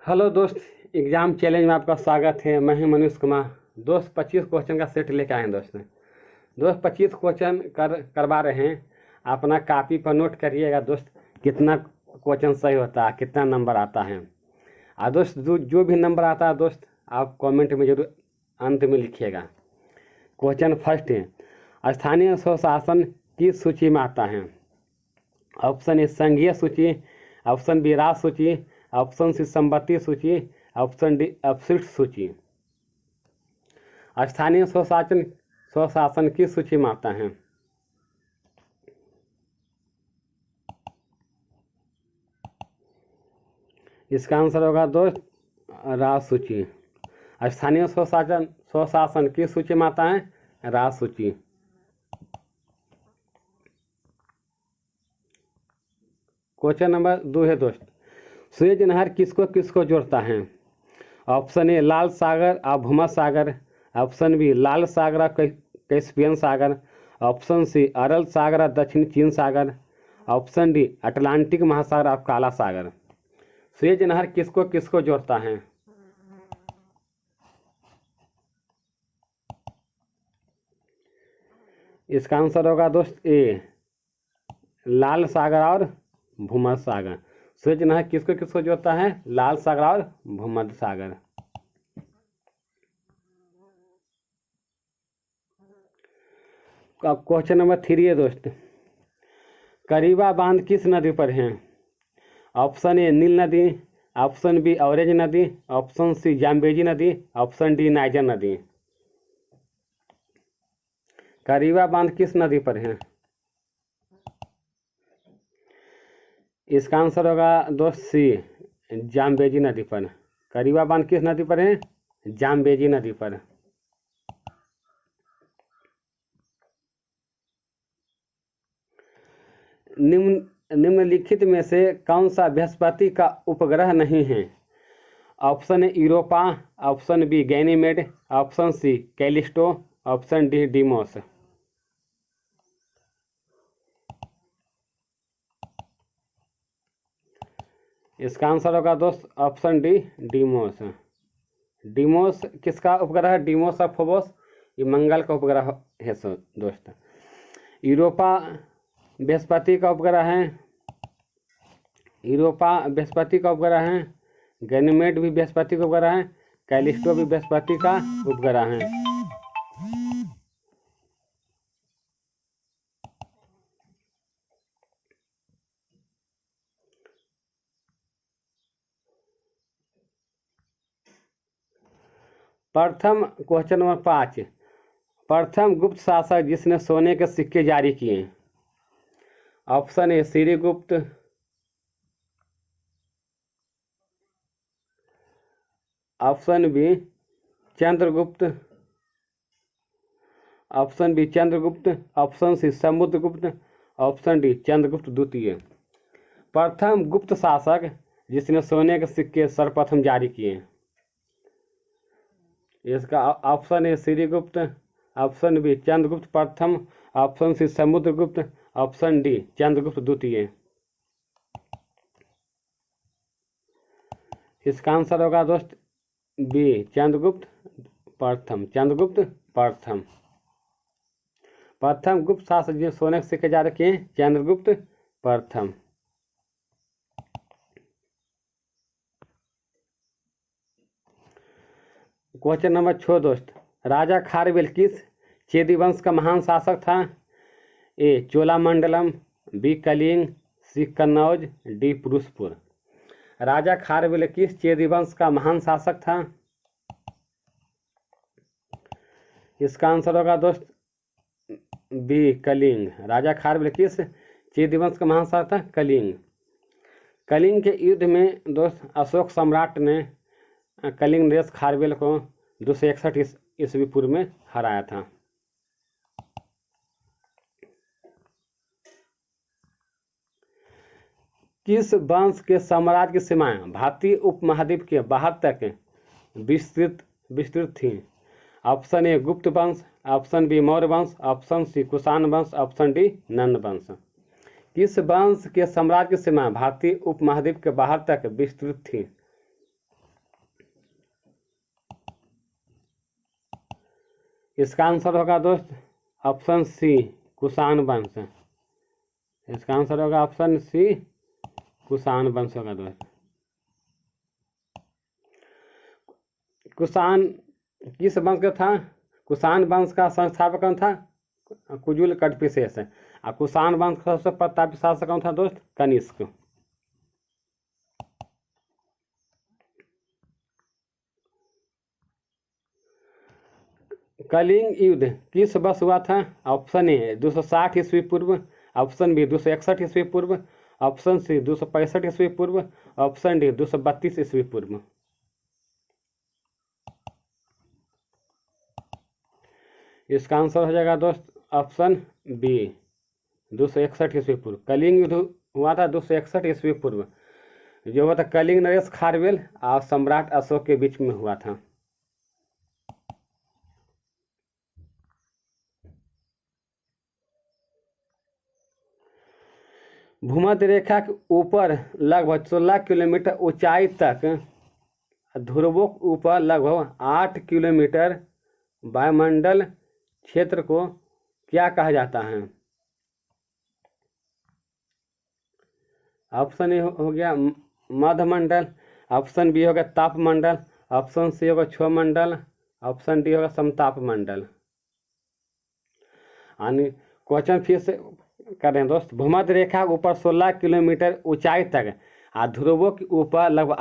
Hello दोस्त, exam challenge में आपका स्वागत है। मैं हूं मनीष कुमार। दोस्त 25 क्वेश्चन का सेट लेके आए हैं। दोस्त 25 क्वेश्चन करवा रहे हैं। अपना कॉपी पर नोट करिएगा दोस्त, कितना क्वेश्चन सही होता है, कितना नंबर आता है। और दोस्त जो भी नंबर आता है दोस्त, आप कमेंट में जरूर अंत में लिखिएगा। क्वेश्चन फर्स्ट है, स्थानीय स्वशासन की सूची में आता है। ऑप्शन ए संघीय सूची, ऑप्शन बी राज्य सूची, ऑप्शन सी संपत्ति सूची, ऑप्शन डी अपशिष्ट सूची। स्थानीय स्वशासन की सूची में आता है। इसका आंसर होगा दोस्त राज्य सूची। स्थानीय स्वशासन की सूची में आता है राज्य सूची। क्वेश्चन नंबर 2 है दोस्त, सुएज नहर किसको किसको जोड़ता है। ऑप्शन ए लाल सागर और भूमध्य सागर, ऑप्शन बी लाल सागर और कैस्पियन सागर, ऑप्शन सी अरल सागर और दक्षिण चीन सागर, ऑप्शन डी अटलांटिक महासागर और काला सागर। सुएज नहर किसको किसको जोड़ता है। इसका आंसर होगा दोस्त ए लाल सागर और भूमध्य सागर। सुएज नहर किसको किसको जोड़ता है, लाल सागर और भूमध्य सागर। क्वेश्चन नंबर 3 है दोस्त, करीबा बांध किस नदी पर है। ऑप्शन ए नील नदी, ऑप्शन बी ऑरेंज नदी, ऑप्शन सी जाम्बेजी नदी, ऑप्शन डी नाइजर नदी। करीबा बांध किस नदी पर है। इसका आंसर होगा दोस्त सी जाम्बेजी नदी पर। करीबा बांध किस नदी पर है, जाम्बेजी नदी पर। निम्नलिखित में से कौन सा बृहस्पति का उपग्रह नहीं है। Option A Europa, option B Ganymede, option C Callisto, option D Deimos. इसका आंसर होगा दोस्त ऑप्शन डी डीमोस। डीमोस किसका उपग्रह है, डीमोस ऑफ फोबोस, ये मंगल का उपग्रह है दोस्त। यूरोपा बृहस्पति का उपग्रह है, यूरोपा बृहस्पति का उपग्रह है, गैनीमेड भी बृहस्पति का उपग्रह है, कैलिस्टो भी बृहस्पति का उपग्रह है। प्रथम क्वेश्चन नंबर 5, प्रथम गुप्त शासक जिसने सोने के सिक्के जारी किए। Option A Srigupta, option B Chandragupta, option B Chandragupta, option C Samudragupta, option D Chandragupta द्वितीय। प्रथम गुप्त शासक जिसने सोने के सिक्के सर्वप्रथम जारी किए। इसका option A Srigupta, option B Chandragupta प्रथम, option C Samudragupta, option D Chandragupta द्वितीय। इसका आंसर होगा दोस्त बी चंद्रगुप्त प्रथम। चंद्रगुप्त प्रथम, प्रथम गुप्त शासक जिसने सोने के सिक्के जारी किए, चंद्रगुप्त प्रथम। क्वेश्चन नंबर 6 दोस्त, राजा खारवेल किस चेदी वंश का महान शासक था। ए चोलामंडलम, बी कलिंग, सी कन्नौज, डी पुरुषपुर। राजा खारवेल किस चेदी वंश का महान शासक था। इसका आंसर होगा दोस्त बी कलिंग। राजा खारवेल किस चेदी वंश का महान शासक था, कलिंग। कलिंग के युद्ध में दोस्त अशोक सम्राट ने कलिंग नरेश खारवेल को 261 ईस्वी पूर्व में हराया था। किस वंश के साम्राज्य की सीमाएं भारतीय उपमहाद्वीप के बाहर तक विस्तृत थीं। ऑप्शन ए गुप्त वंश, ऑप्शन बी मौर्य वंश, ऑप्शन सी कुषाण वंश, ऑप्शन डी नंद वंश। किस वंश के साम्राज्य की सीमाएं भारतीय उपमहाद्वीप के बाहर तक विस्तृत थी। इसका आंसर होगा दोस्त ऑप्शन सी कुषाण वंश। इसका आंसर होगा ऑप्शन सी कुषाण वंश होगा दोस्त। कुषाण किस वंश का था? कुषाण वंश का संस्थापक कौन था? कुजुल कटपिसेस। और कुषाण वंश का सबसे प्रतापी शासक कौन था दोस्त? कनिष्क। कलिंग युद्ध किस वर्ष हुआ था? ऑप्शन ए 260 ईस्वी पूर्व, ऑप्शन बी 261 ईस्वी पूर्व, ऑप्शन सी 265 ईस्वी पूर्व, ऑप्शन डी 232 ईस्वी पूर्व। इसका आंसर हो जाएगा दोस्त ऑप्शन बी 261 ईस्वी पूर्व। कलिंग युद्ध हुआ था 261 ईस्वी पूर्व, जो हुआ था कलिंग नरेश खारवेल और सम्राट अशोक के बीच में हुआ था। भूमध्य रेखा के ऊपर लगभग 16 किलोमीटर ऊंचाई तक, ध्रुवों के ऊपर लगभग 8 किलोमीटर वायुमंडल क्षेत्र को क्या कहा जाता है? ऑप्शन ए हो गया मध्यमंडल, ऑप्शन बी होगा तापमंडल, ऑप्शन सी होगा क्षोमंडल, ऑप्शन डी होगा समतापमंडल। यानी क्वेश्चन फिर से कर रहे हैं दोस्त। भूमध्य रेखा के ऊपर 16 किलोमीटर ऊंचाई तक और ध्रुवों के ऊपर लगभग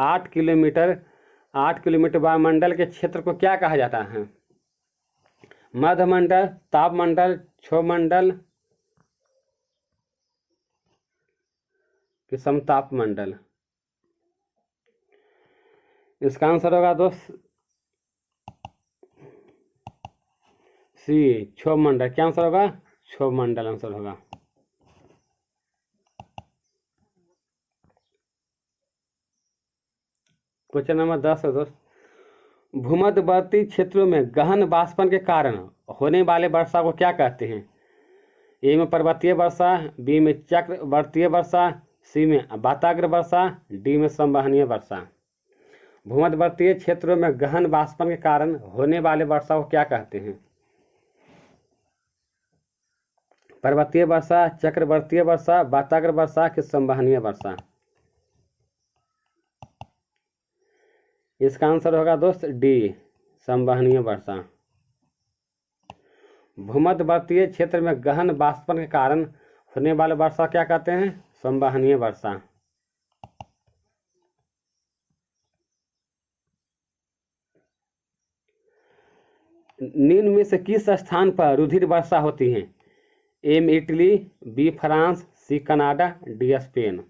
8 किलोमीटर वायुमंडल के क्षेत्र को क्या कहा जाता है? मध्यमंडल, तापमंडल, क्षोमंडल कि समतापमंडल। इसका आंसर होगा दोस्त सी क्षोमंडल। क्या आंसर होगा? क्षोमंडल आंसर होगा। क्वेश्चन नंबर 10 है दोस्त। भूमध्यवर्ती क्षेत्रों में गहन वाष्पन के कारण होने वाले वर्षा को क्या कहते हैं? ए में पर्वतीय वर्षा, बी में चक्रवर्तीय वर्षा, सी में वाताग्र वर्षा, डी में संवहनीय वर्षा। भूमध्यवर्तीय क्षेत्रों में गहन वाष्पन के कारण होने वाले वर्षा को क्या कहते हैं? पर्वतीय वर्षा, चक्रवर्तीय वर्षा, वाताग्र वर्षा कि संवहनीय वर्षा। इसका आंसर होगा दोस्त डी संवहनीय वर्षा। भूमध्यवर्तीय क्षेत्र में गहन वाष्पन के कारण होने वाले वर्षा क्या कहते हैं? संवहनीय वर्षा। निम्न में से किस स्थान पर रुधिर वर्षा होती है? ए में Italy, B France, C Canada, D Spain.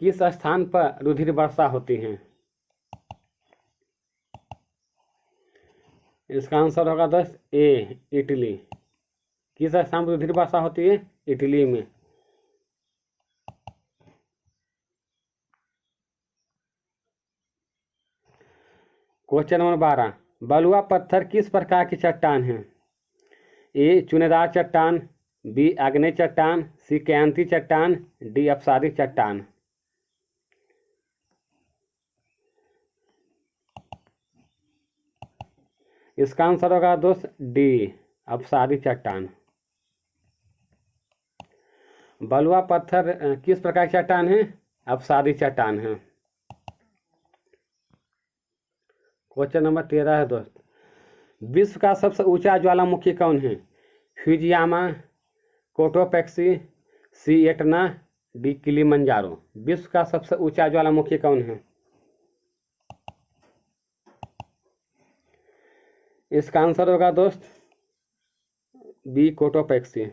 किस स्थान पर रुधिर वर्षा होती है? इसका आंसर होगा दोस्त ए इटली। किस स्थान पर रुधिर वर्षा होती है? इटली में। Question number 12। बलुआ पत्थर किस प्रकार की चट्टान है? ए चुनेदार चट्टान, बी आग्नेय चट्टान, सी क्यांती चट्टान, डी अपसारी चट्टान। इसका आंसर होगा दोस्त डी अपसारी चट्टान। बलुआ पत्थर किस प्रकार की चट्टान है? अपसारी चट्टान है। क्वेश्चन नंबर 13 है दोस्त। विश्व का सबसे ऊंचा ज्वालामुखी कौन है? फ्यूजियामा, कोटोपैक्सी, सी एटना, डी किलिमंजारो। विश्व का सबसे ऊंचा ज्वालामुखी कौन है? इसका आंसर होगा दोस्त बी कोटोपैक्सी।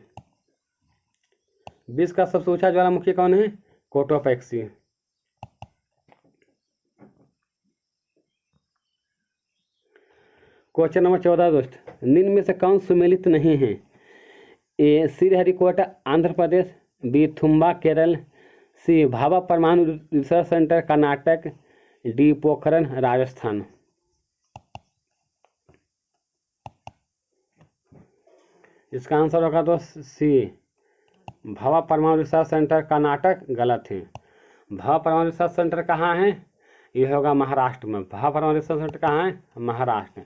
विश्व का सबसे ऊंचा ज्वालामुखी कौन है? कोटोपैक्सी। क्वेश्चन नंबर 14 दोस्त। निम्न में से कौन सुमेलित नहीं है? ए श्रीहरिकोटा आंध्र प्रदेश, बी थुम्बा केरल, सी भाभा परमाणु research centre Karnataka, D Pokhran Rajasthan. इसका आंसर होगा दोस्त सी भाभा परमाणु रिसर्च सेंटर कर्नाटक। गलत है। भाभा परमाणु रिसर्च सेंटर कहाँ है? ये होगा महाराष्ट्र में। भाभा परमाणु रिसर्च सेंटर कहाँ है? महाराष्ट्र।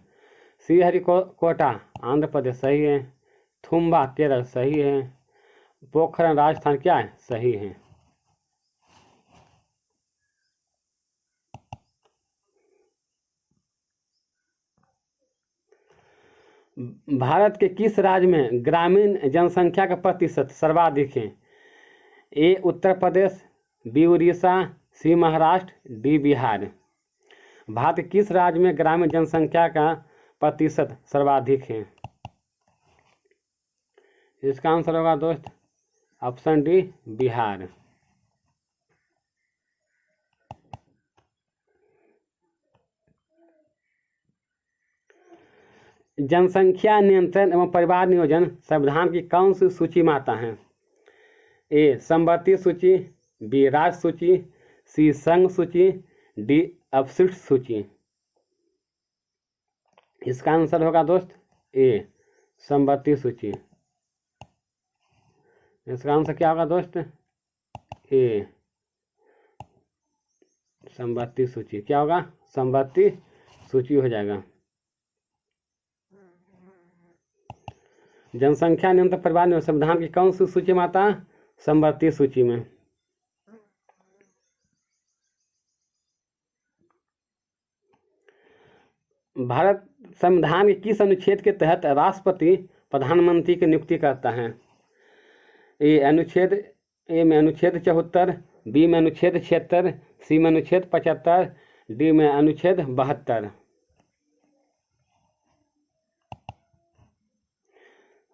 श्रीहरिकोटा आंध्र प्रदेश सही है। थुम्बा केरल सही है। पोखरण राजस्थान क्या है? सही है। भारत के किस राज्य में ग्रामीण जनसंख्या का प्रतिशत सर्वाधिक है? ए उत्तर प्रदेश, बी उड़ीसा, सी महाराष्ट्र, डी बिहार। भारत के किस राज्य में ग्रामीण जनसंख्या का प्रतिशत सर्वाधिक है? इसका आंसर होगा दोस्त ऑप्शन डी बिहार। जनसंख्या नियंत्रण एवं परिवार नियोजन संविधान की कौन सी सूची में आता है? ए समवर्ती सूची, बी राज्य सूची, सी संघ सूची, डी अपशिष्ट सूची। इसका आंसर होगा दोस्त ए समवर्ती सूची। इसका आंसर क्या होगा दोस्त? ए समवर्ती सूची। क्या होगा? समवर्ती सूची हो जाएगा। जनसंख्या नियंत्रण परिवार नियोजन संविधान की कौन सी सूची में आता? समवर्ती सूची में। भारत संविधान के किस अनुच्छेद के तहत राष्ट्रपति प्रधानमंत्री की नियुक्ति करता है? ए में अनुच्छेद 74, बी में अनुच्छेद 76, सी में अनुच्छेद 75, डी में अनुच्छेद 72।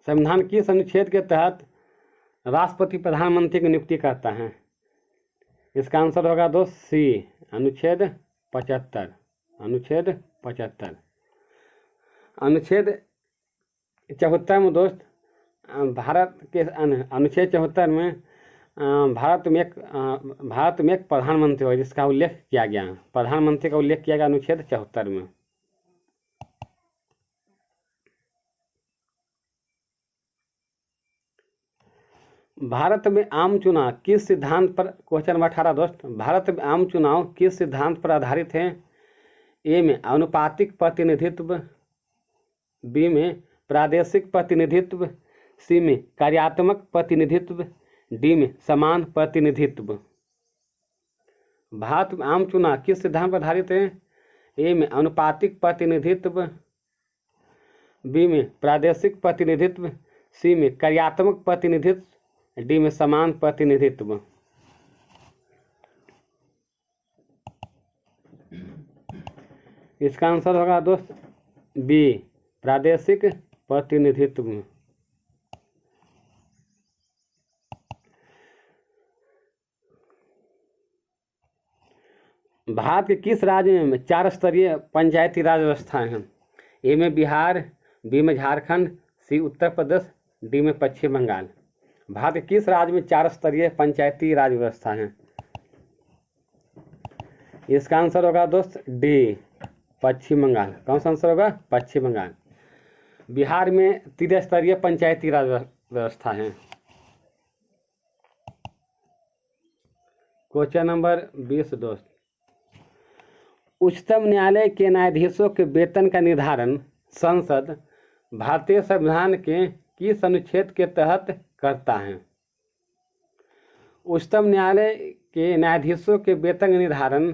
संविधान किस अनुच्छेद के तहत राष्ट्रपति प्रधानमंत्री की नियुक्ति करता है? इसका आंसर होगा दोस्त सी अनुच्छेद 75। अनुच्छेद 75। अनुच्छेद 74 में दोस्त भारत के अनुच्छेद 74 में भारत में एक प्रधानमंत्री हो जिसका उल्लेख किया गया। प्रधानमंत्री का उल्लेख किया गया अनुच्छेद 74 में। भारत में आम चुनाव किस सिद्धांत पर, क्वेश्चन नंबर 18 दोस्त, भारत में आम चुनाव किस सिद्धांत पर आधारित है? ए में आनुपातिक प्रतिनिधित्व, बी में प्रादेशिक प्रतिनिधित्व, सी में कार्यात्मक प्रतिनिधित्व, डी में समान प्रतिनिधित्व। भारत में आम चुनाव किस सिद्धांत पर आधारित है? ए में आनुपातिक प्रतिनिधित्व, बी में प्रादेशिक प्रतिनिधित्व, सी में कार्यात्मक प्रतिनिधित्व, डी में समान प्रतिनिधित्व। इसका आंसर होगा दोस्त बी प्रादेशिक प्रतिनिधित्व। भारत के किस राज्य में 4 स्तरीय पंचायती राज व्यवस्थाएं हैं? ए में बिहार, बी में झारखंड, सी उत्तर प्रदेश, डी में पश्चिम बंगाल। भारत के किस राज्य में 4 स्तरीय पंचायती राज व्यवस्था है? इसका आंसर होगा दोस्त डी पश्चिम बंगाल। कौन सा आंसर होगा? पश्चिम बंगाल। बिहार में 3 स्तरीय पंचायती राज व्यवस्था है। क्वेश्चन नंबर 20 दोस्त, उच्चतम न्यायालय के न्यायाधीशों के वेतन का निर्धारण संसद भारतीय संविधान के किस अनुच्छेद के तहत करता है? उच्चतम न्यायालय के न्यायाधीशों के वेतन का निर्धारण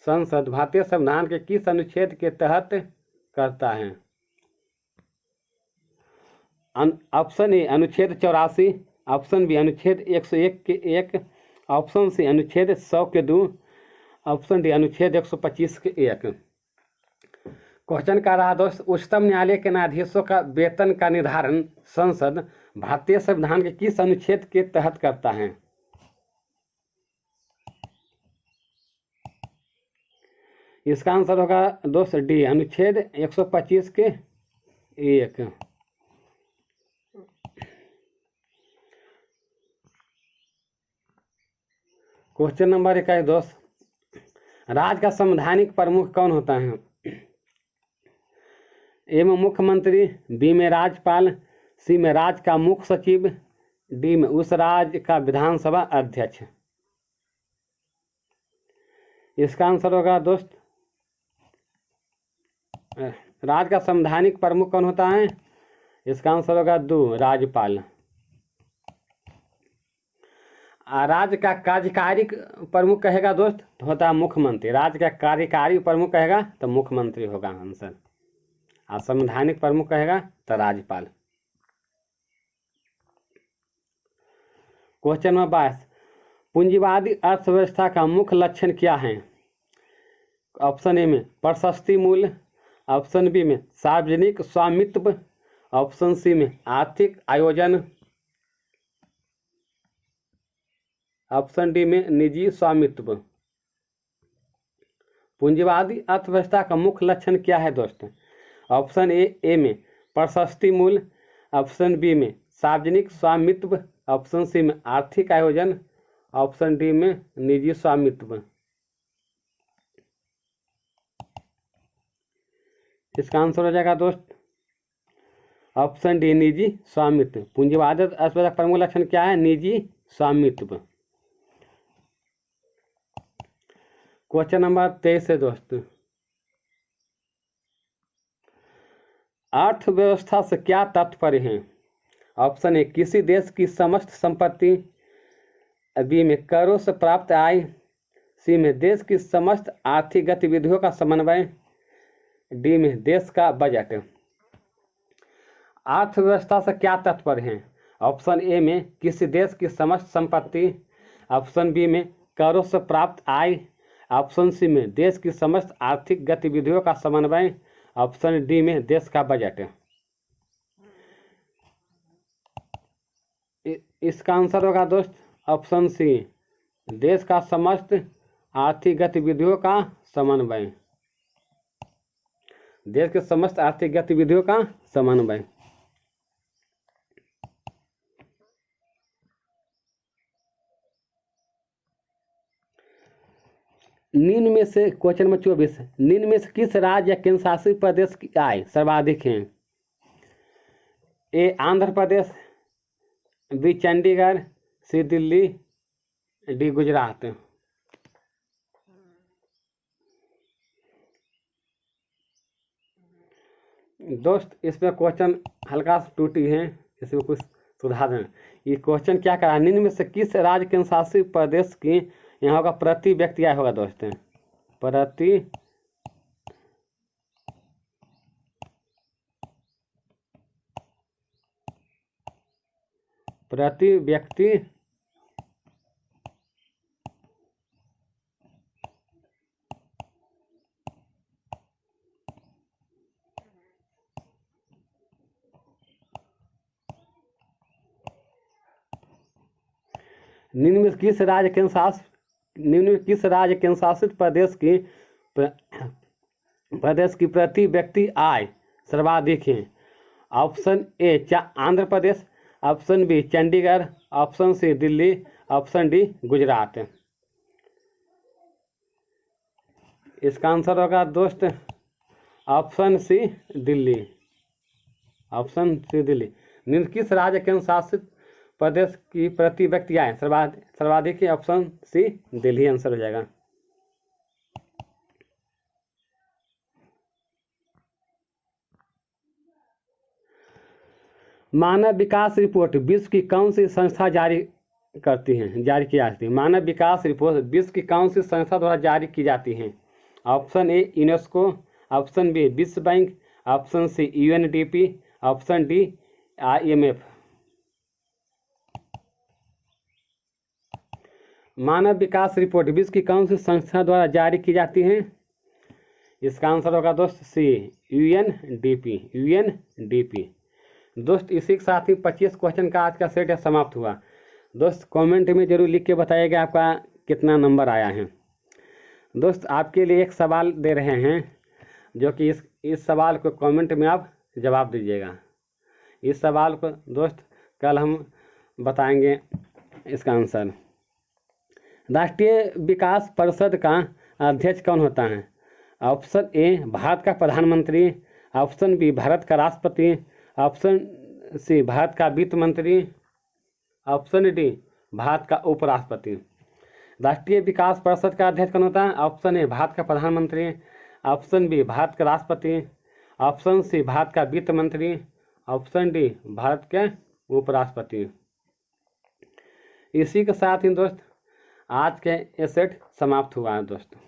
संसद भारतीय संविधान के किस अनुच्छेद के तहत करता है? ऑप्शन ए अनुच्छेद 84, ऑप्शन बी अनुच्छेद 101 के 1, ऑप्शन सी अनुच्छेद 100 के 2, ऑप्शन डी अनुच्छेद 125 के 1। क्वेश्चन का रहा दोस्त, उच्चतम न्यायालय के न्यायाधीशों का वेतन का निर्धारण संसद भारतीय संविधान के किस अनुच्छेद के तहत करता है? इसका आंसर होगा दोस्त डी अनुच्छेद 125 के 1। क्वेश्चन नंबर 21 दोस्त, राज्य का संवैधानिक प्रमुख कौन होता है? ए में मुख्यमंत्री, बी में राज्यपाल, सी में राज्य का मुख्य सचिव, डी में उस राज्य का विधानसभा अध्यक्ष। इसका आंसर होगा दोस्त राज्य का संवैधानिक प्रमुख कौन होता है? इसका आंसर होगा 2 राज्यपाल। राज्य का कार्यकारी प्रमुख कहेगा दोस्त तो होता है मुख्यमंत्री। राज्य का कार्यकारी प्रमुख कहेगा तो मुख्यमंत्री होगा आंसर। और संवैधानिक प्रमुख कहेगा तो राज्यपाल। क्वेश्चन नंबर 22, पूंजीवादी अर्थव्यवस्था का मुख्य लक्षण क्या है? ऑप्शन ए में प्रशस्ति मूल्य, ऑप्शन बी में सार्वजनिक स्वामित्व, ऑप्शन सी में आर्थिक आयोजन, ऑप्शन डी में निजी स्वामित्व। पूंजीवादी अर्थव्यवस्था का मुख्य लक्षण क्या है दोस्तों? ऑप्शन ए में प्रशस्ति मूल्य, ऑप्शन बी में सार्वजनिक स्वामित्व, ऑप्शन सी में आर्थिक आयोजन, ऑप्शन डी में निजी स्वामित्व। इसका आंसर हो जाएगा दोस्त ऑप्शन डी निजी स्वामित्व। पूंजीवादी अर्थव्यवस्था का प्रमुख लक्षण क्या है? निजी स्वामित्व। क्वेश्चन नंबर 23 है दोस्तों, अर्थव्यवस्था से क्या तात्पर्य है? ऑप्शन ए किसी देश की समस्त संपत्ति, बी में करों से प्राप्त आय, सी में देश की समस्त आर्थिक गतिविधियों का समन्वय, डी में देश का बजट। अर्थव्यवस्था से क्या तात्पर्य है? ऑप्शन ए में किसी देश की समस्त संपत्ति, ऑप्शन बी में करों से प्राप्त आय, ऑप्शन सी में देश की समस्त आर्थिक गतिविधियों का समन्वय, ऑप्शन डी में देश का बजट। इसका आंसर होगा दोस्त ऑप्शन सी, देश का समस्त आर्थिक गतिविधियों का समन्वय। देश के समस्त आर्थिक गतिविधियों का समन्वय। निम्न में से क्वेश्चन नंबर 24, निम्न में से किस राज्य या केंद्र शासित प्रदेश की आय सर्वाधिक है? ए आंध्र प्रदेश, बी चंडीगढ़, सी दिल्ली, डी गुजरात। दोस्त इसमें क्वेश्चन हल्का सा टूटी है, इसमें कुछ सुधार देना। ये क्वेश्चन क्या करा, निम्न में से किस राज्य केंद्र शासित प्रदेश की यहाँ होगा प्रति व्यक्ति आय होगा दोस्तों, प्रति व्यक्ति निम्न में किस राज्य केंद्र शासित प्रदेश की प्रति व्यक्ति आय सर्वाधिक है? Option A Andhra Pradesh, option B Chandigarh, option C Delhi, option D Gujarat. इसका आंसर होगा दोस्त option C Delhi. Option C Delhi. निम्न किस राज्य केंद्र शासित प्रदेश की प्रति व्यक्ति आय सर्वाधिक है? ऑप्शन सी दिल्ली आंसर हो जाएगा। मानव विकास रिपोर्ट विश्व की कौन सी संस्था जारी की जाती है? मानव विकास रिपोर्ट विश्व की कौन सी संस्था द्वारा जारी की जाती है? Option A UNESCO, option B विश्व bank, option C UNDP, option D IMF। मानव विकास रिपोर्ट विश्व की कौन सी संस्था द्वारा जारी की जाती है? इसका आंसर होगा दोस्त सी यूएनडीपी। दोस्त इसी के साथ ही 25 क्वेश्चन का आज का सेट समाप्त हुआ। दोस्त कमेंट में जरूर लिख के बताइएगा आपका कितना नंबर आया है। दोस्त आपके लिए एक सवाल दे रहे हैं जो कि इस सवाल को कमेंट में आप जवाब दीजिएगा। इस सवाल को दोस्त कल हम बताएंगे इसका आंसर। राष्ट्रीय विकास परिषद का अध्यक्ष कौन होता है? ऑप्शन ए भारत का प्रधानमंत्री, ऑप्शन बी भारत का राष्ट्रपति, ऑप्शन सी भारत का वित्त मंत्री, ऑप्शन डी भारत का उपराष्ट्रपति। राष्ट्रीय विकास परिषद का अध्यक्ष कौन होता है? ऑप्शन ए भारत का प्रधानमंत्री, ऑप्शन बी भारत का राष्ट्रपति, ऑप्शन सी भारत का वित्त मंत्री, ऑप्शन डी भारत के उपराष्ट्रपति। इसी के साथ ही दोस्त आज के ये सेट समाप्त हुआ है दोस्तों।